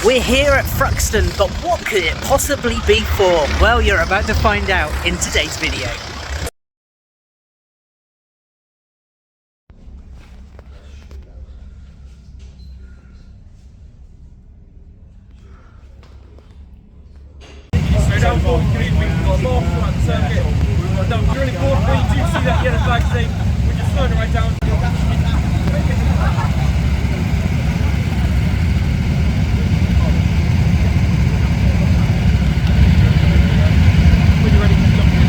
We're here at Thruxton, but what could it possibly be for? Well, you're about to find out in today's video. Down 43, we've got long front circuit. We've down really 43, do you see that yellow flag today? We're just slowing it right down. When you're ready to jump in.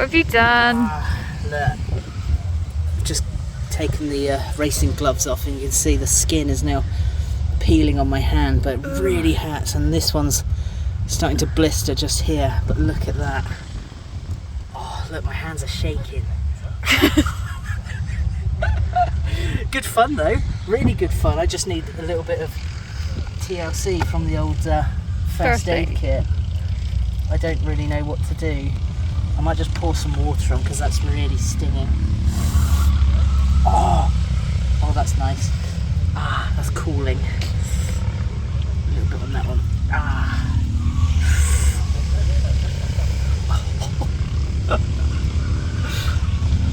What have you done? Look, just taken the racing gloves off, and you can see the skin is now peeling on my hand, but it really hurts, and this one's starting to blister just here, but look at that. Oh, look, my hands are shaking. Good fun though, really good fun. I just need a little bit of TLC from the old first aid kit. I don't really know what to do. I might just pour some water on because that's really stinging. Oh, that's nice. Ah, that's cooling. A little bit on that one. Ah.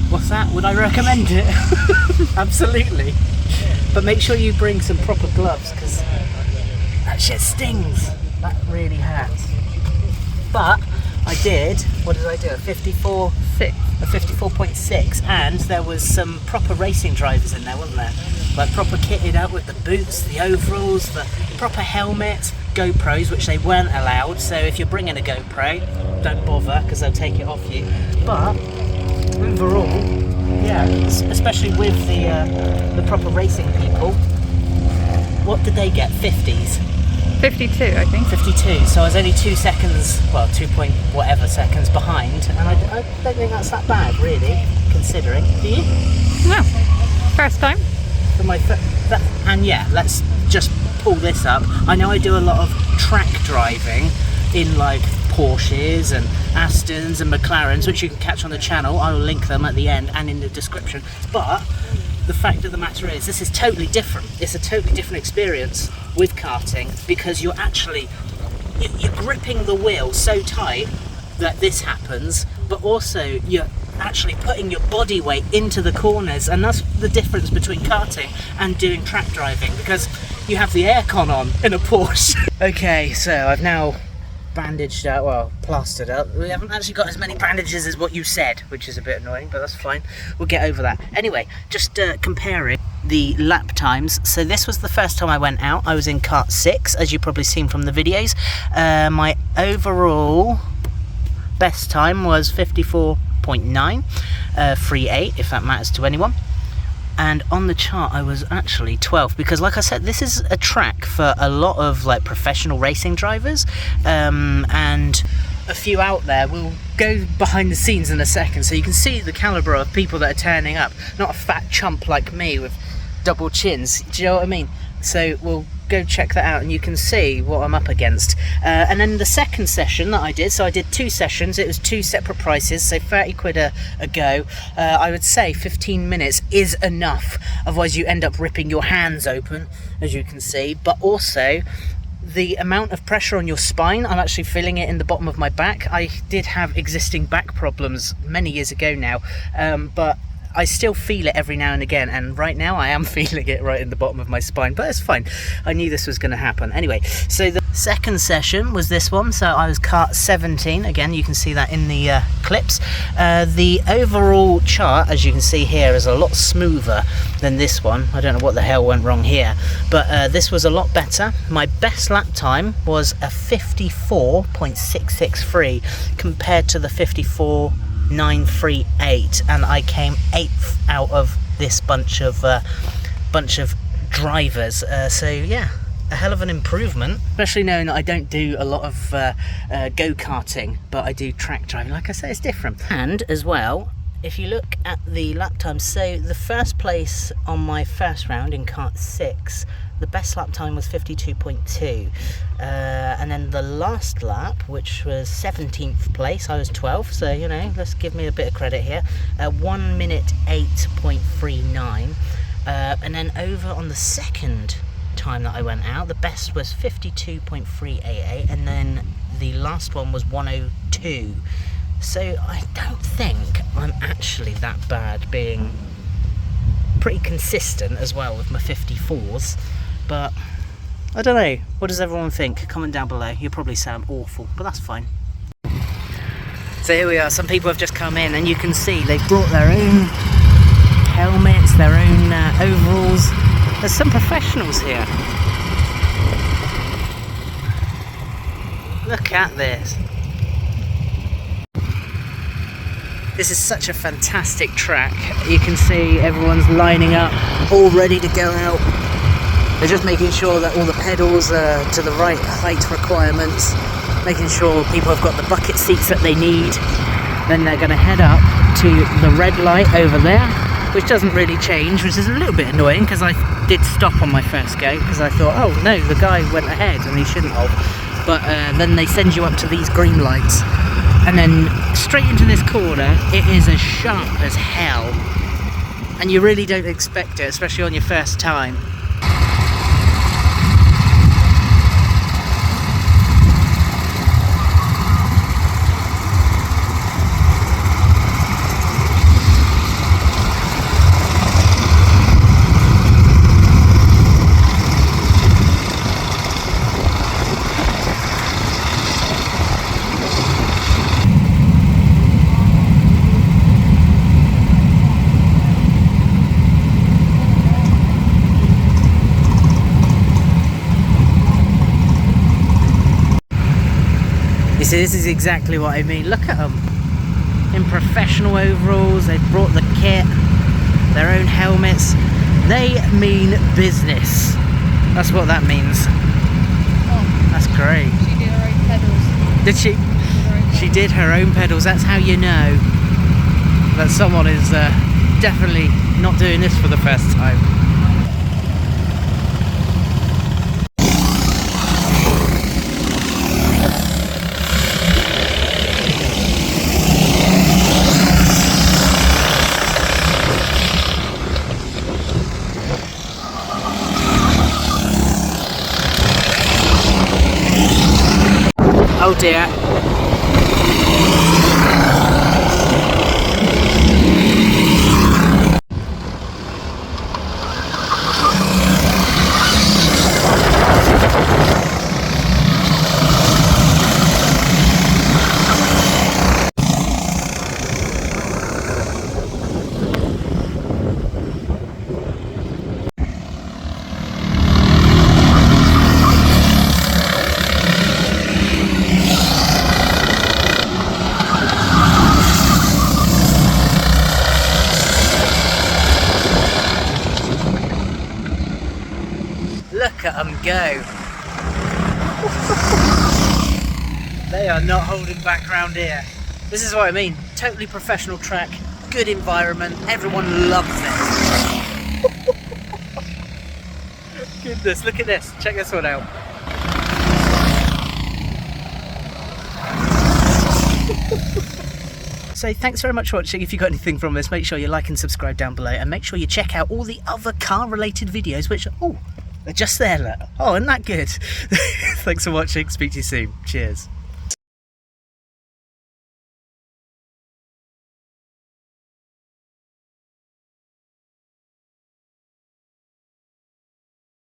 What's that? Would I recommend it? Absolutely. But make sure you bring some proper gloves because that shit stings. That really hurts. But I did, what did I do? A 54.6, and there was some proper racing drivers in there, wasn't there? Like proper kitted out with the boots, the overalls, the proper helmet, GoPros, which they weren't allowed. So if you're bringing a GoPro, don't bother because they'll take it off you. But overall, yeah, especially with the proper racing people, what did they get? 50s? 52, I think. 52, so I was only 2 seconds, well, 2 point whatever seconds behind, and I don't think that's that bad, really, considering. Do you? No. First time. For my and yeah, let's just pull this up. I know I do a lot of track driving in like Porsches and Astons and McLarens, which you can catch on the channel. I will link them at the end and in the description. But the fact of the matter is, this is totally different. It's a totally different experience with karting because you're gripping the wheel so tight that this happens, but also you're actually putting your body weight into the corners, and that's the difference between karting and doing track driving, because you have the aircon on in a Porsche. Okay, so I've now bandaged up, well, plastered up. We haven't actually got as many bandages as what you said, which is a bit annoying, but that's fine. We'll get over that. Anyway, just comparing the lap times. So this was the first time I went out. I was in Kart 6, as you've probably seen from the videos. My overall best time was 54.9, 3.8, if that matters to anyone. And on the chart I was actually 12th, because like I said, this is a track for a lot of like professional racing drivers, and a few out there. We'll go behind the scenes in a second so you can see the calibre of people that are turning up, not a fat chump like me with double chins, do you know what I mean? So we'll go check that out and you can see what I'm up against. And then the second session that I did, so I did 2 sessions, it was 2 separate prices, so 30 quid a go. I would say 15 minutes is enough, otherwise you end up ripping your hands open, as you can see. But also the amount of pressure on your spine, I'm actually feeling it in the bottom of my back. I did have existing back problems many years ago now, but I still feel it every now and again, and right now I am feeling it right in the bottom of my spine, but it's fine. I knew this was going to happen. Anyway, so the second session was this one, so I was Kart 17, again you can see that in the clips. The overall chart, as you can see here, is a lot smoother than this one. I don't know what the hell went wrong here, but this was a lot better. My best lap time was a 54.663 compared to the 54.938, and I came 8th out of this bunch of drivers. So yeah, a hell of an improvement, especially knowing that I don't do a lot of go-karting, but I do track driving. Like I say, it's different. And as well, if you look at the lap times, so the first place on my first round in Kart 6, the best lap time was 52.2, and then the last lap, which was 17th place, I was 12th, so you know, let's give me a bit of credit here. 1 minute 8.39, and then over on the second time that I went out, the best was 52.388, and then the last one was 102. So I don't think I'm actually that bad, being pretty consistent as well with my 54s. But I don't know, what does everyone think? Comment down below. You'll probably say I'm awful, but that's fine. So here we are, some people have just come in, and you can see they've brought their own helmets, their own overalls. There's some professionals here. Look at this. This is such a fantastic track. You can see everyone's lining up, all ready to go out. They're just making sure that all the pedals are to the right height requirements, making sure people have got the bucket seats that they need. Then they're going to head up to the red light over there, which doesn't really change, which is a little bit annoying because I did stop on my first go because I thought, oh no, the guy went ahead and he shouldn't have. But then they send you up to these green lights and then straight into this corner. It is as sharp as hell and you really don't expect it, especially on your first time. You see, this is exactly what I mean. Look at them. In professional overalls, they've brought the kit, their own helmets. They mean business. That's what that means. Oh, that's great. she did her own pedals. Did she? She did her own pedals. That's how you know that someone is definitely not doing this for the first time. Oh dear. Look at them go. They are not holding back round here. This is what I mean. Totally professional track, good environment, everyone loves it. Goodness, look at this. Check this one out. So thanks very much for watching. If you got anything from this, make sure you like and subscribe down below, and make sure you check out all the other car related videos which they're just there. Look. Oh, isn't that good? Thanks for watching. Speak to you soon. Cheers.